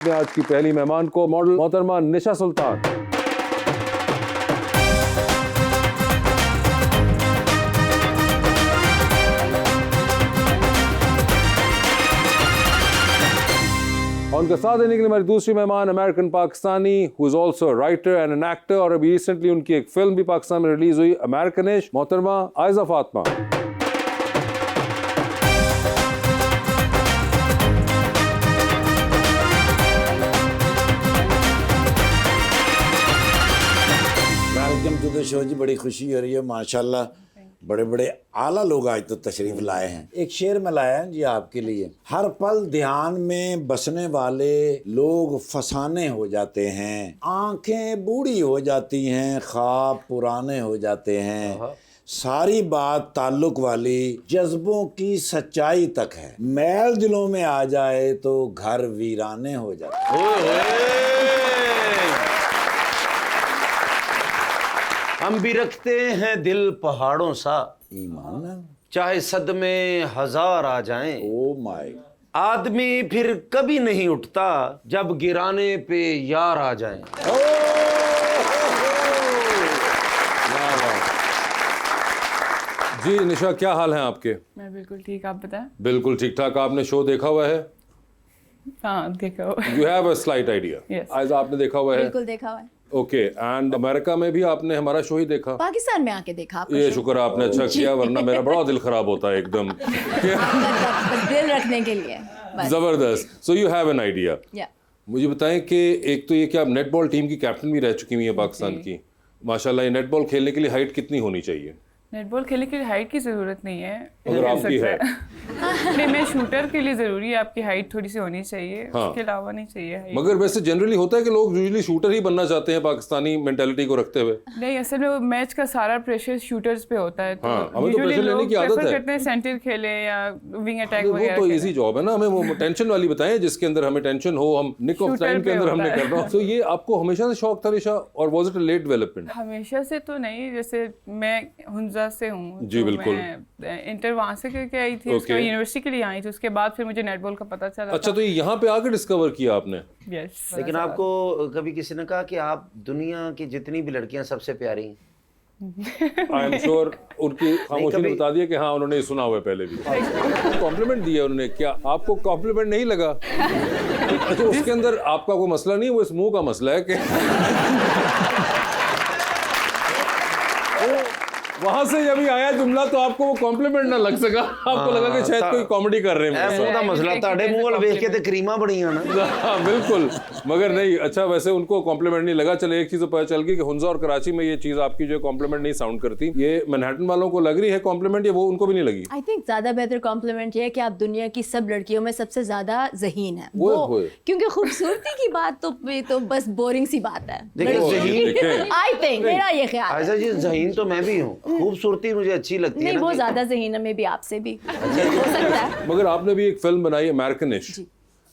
آج کی پہلی مہمان کو ماڈل محترمہ نشا سلطان. اور ان کے ساتھ دینے کے لیے ہماری دوسری مہمان American Pakistani who is also a writer and an actor, اور ابھی ریسنٹلی ان کی ایک فلم بھی پاکستان میں ریلیز ہوئی امریکنش، محترمہ Ayeza Fatima. Welcome to the شو جی. بڑی خوشی ہو رہی ہے ماشاءاللہ. بڑے بڑے اعلیٰ لوگ آج تو تشریف لائے ہیں. ایک شعر میں لایا ہے جی آپ کے لیے. ہر پل دھیان میں بسنے والے لوگ فسانے ہو جاتے ہیں، آنکھیں بوڑھی ہو جاتی ہیں، خواب پرانے ہو جاتے ہیں، ساری بات تعلق والی جذبوں کی سچائی تک ہے، میل دلوں میں آ جائے تو گھر ویرانے ہو جاتے ہیں. ہم بھی رکھتے ہیں دل پہاڑوں سا، ایمان ہے. چاہے صدمے ہزار آ جائیں، او مائی. آدمی پھر کبھی نہیں اٹھتا جب گرانے پہ یار آ جائیں. جی نشا، کیا حال ہیں آپ کے؟ میں بالکل ٹھیک، آپ بتائیں؟ بالکل ٹھیک ٹھاک. آپ نے شو دیکھا ہوا ہے؟ ہاں دیکھا ہوا ہے. You have a slight idea. Aiza آپ نے دیکھا ہوا ہے؟ بالکل دیکھا ہوا ہے. اوکے. اینڈ امریکہ میں بھی آپ نے ہمارا شو ہی دیکھا؟ پاکستان میں آ کے دیکھا. یہ شکر ہے آپ نے اچھا کیا، ورنہ میرا بڑا دل خراب ہوتا ہے ایک دم. دل رکھنے کے لیے زبردست. So you have an idea. مجھے بتائیں کہ ایک تو یہ کہ آپ نیٹ بال ٹیم کی کیپٹن بھی رہ چکی ہوئی ہیں پاکستان کی. ماشاءاللہ یہ نیٹ بال کھیلنے کے لیے ہائٹ کتنی ہونی چاہیے؟ نیٹ بال کھیلنے کے لیے ہائٹ کی ضرورت نہیں ہے. اگر آپ کی ہے نہیں، میں شوٹر کے لیے ضروری ہے آپ کی ہائٹ تھوڑی سی ہونی چاہیے، اس کے علاوہ نہیں چاہیے. مگر ویسے جنرلی ہوتا ہے کہ لوگ یوزلی شوٹر ہی بننا چاہتے ہیں پاکستانی مینٹیلٹی کو رکھتے ہوئے. نہیں، اصل میں میچ کا سارا پریشر شوٹرز پہ ہوتا ہے، تو ہمیں تو پریشر لینے کی عادت ہے. کرتے ہیں سینٹر کھیلے یا ونگ اٹیک وہ وغیرہ. تو ایزی جاب ہے نا. ہمیں وہ ٹینشن والی بتائیں جس کے اندر ہمیں ٹینشن ہو، ہم نک آف ٹائم کے اندر ہم نے کرنا. تو یہ آپ کو ہمیشہ سے شوق تھا نشا، اور was it a late development? ہمیشہ سے تو نہیں. جیسے میں ہنزا سے ہوں. جی بالکل. انٹر وہاں سے کر کے آئی تھی، اس کے بعد یونیورسٹی کے لیے آئی تھی، اس کے بعد پھر مجھے نیٹ بال کا پتہ چلا. اچھا، تو یہاں پہ آ کے ڈسکور کیا آپ نے؟ یس. لیکن آپ کو کبھی کسی نے کہا کہ آپ دنیا کی جتنی بھی لڑکیاں سب سے پیاری ہیں؟ آئی ایم شیور ان کی خاموشی نے بتا دیا کہ ہاں انہوں نے سنا ہوا ہے پہلے بھی. کمپلیمنٹ دیا انہوں نے. کیا آپ کو کمپلیمنٹ نہیں لگا؟ اچھا، اس کے اندر آپ کا کوئی مسئلہ نہیں، وہ اس منہ کا مسئلہ ہے کہ وہاں سے جب آیا جملہ تو آپ کو وہ کمپلیمنٹ نہ لگ سکا، آپ کو لگا کہ شاید کوئی کامیڈی کر رہے ہیں. منہ کا مسئلہ تاڑے منہ وال ویکھ کے تے کریماں بڑی ہیں نا. ہاں بالکل. مگر نہیں، اچھا ویسے ان کو کمپلیمنٹ نہیں لگا. چلے ایک چیز تو پتہ چل گئی کہ ہنزا اور کراچی میں یہ چیز آپ کی جو کمپلیمنٹ نہیں ساؤنڈ کرتی. یہ منہٹن والوں کو لگ رہی ہے کمپلیمنٹ، یا وہ ان کو بھی نہیں لگی؟ آئی تھنک زیادہ بہتر کمپلیمنٹ یہ ہے کہ آپ دنیا کی سب لڑکیوں میں سب سے زیادہ ذہین ہیں. وہ کیونکہ خوبصورتی کی بات تو بس بورنگ سی بات ہے. آئی تھنک میرا یہ خیال ہے. عائزہ جی ذہین تو میں بھی ہوں، خوبصورتی مجھے اچھی لگتی ہے. نہیں، وہ زیادہ ذہین ہے، میں بھی آپ سے بھی ہو سکتا ہے. مگر آپ نے بھی ایک فلم بنائی امریکنش،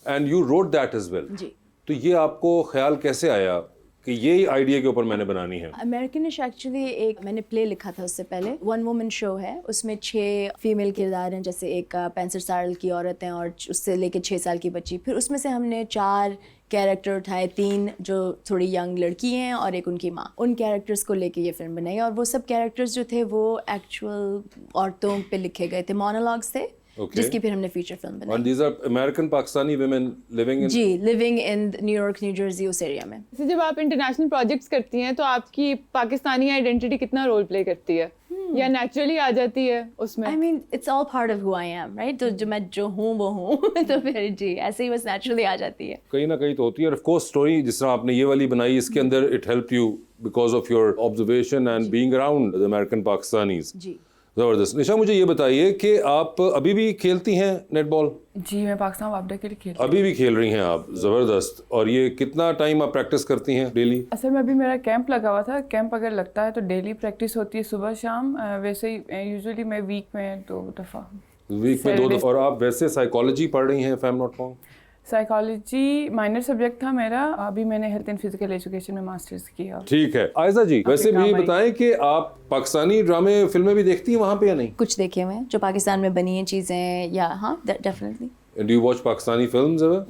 and you wrote that as well. جی. تو یہ آپ کو خیال کیسے آیا کہ یہی آئیڈیا کے اوپر میں نے بنانی ہے؟ امریکنش ایکچولی ایک میں نے پلے لکھا تھا اس سے پہلے. 1 وومن شو ہے، اس میں 6 فیمیل کردار ہیں. جیسے ایک 65 سال کی عورت ہیں اور اس سے لے کے 6 سال کی بچی. پھر اس میں سے ہم نے 4 کیریکٹر اٹھائے، 3 جو تھوڑی ینگ لڑکی ہیں اور ایک ان کی ماں. ان کیریکٹرز کو لے کے یہ فلم بنائی، اور وہ سب کیریکٹرز جو تھے وہ ایکچوئل عورتوں پہ لکھے گئے تھے، مونولوگس تھے، جس کی پھر ہم نے فیچر فلم بنائی. And these are American Pakistani women living in؟ جی، living in New York, New Jersey, اس ایریا میں. جب آپ انٹرنیشنل پروجیکٹس کرتی ہیں تو آپ کی پاکستانی آئیڈینٹی کتنا رول پلے کرتی ہے، یا نیچرلی آ جاتی ہے اس میں؟ I mean it's all part of who I am, right? تو جو میں جو ہوں وہ ہوں. تو پھر جی ایسے ہی بس نیچرلی آ جاتی ہے. کہیں نہ کہیں تو ہوتی ہے. اور آف کورس اسٹوری جس طرح آپ نے یہ والی بنائی، اس کے اندر it help you because of your observation and being around the American Pakistanis. جی زبردست. نشا مجھے یہ بتائیے کہ آپ ابھی بھی کھیلتی ہیں نیٹ بال؟ جی میں پاکستان وابڈا کے لیے کھیلتی ہوں. ابھی بھی کھیل رہی ہیں آپ؟ زبردست. اور یہ کتنا ٹائم آپ پریکٹس کرتی ہیں ڈیلی؟ اصل میں ابھی میرا کیمپ لگا ہوا تھا. کیمپ اگر لگتا ہے تو ڈیلی پریکٹس ہوتی ہے صبح شام. ویسے ہی یوزلی میں ویک میں 2 دفعہ. ویک میں 2 دفعہ. اور آپ ویسے سائیکالوجی پڑھ رہی ہیں if I am not wrong? Psychology minor subject تھا میرا. ابھی میں نے ہیلتھ اینڈ فزیکل ایجوکیشن میں ماسٹرز کیا. ٹھیک ہے. عائزہ جی ویسے بھی بتائیں کہ آپ پاکستانی ڈرامے فلمیں بھی دیکھتی ہیں وہاں پہ یا نہیں؟ کچھ دیکھے ہوئے ہیں جو پاکستان میں بنی ہیں چیزیں، یا ہاں definitely. Do you watch Pakistani films ever?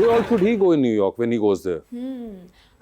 Where all should he go in New York when he goes there?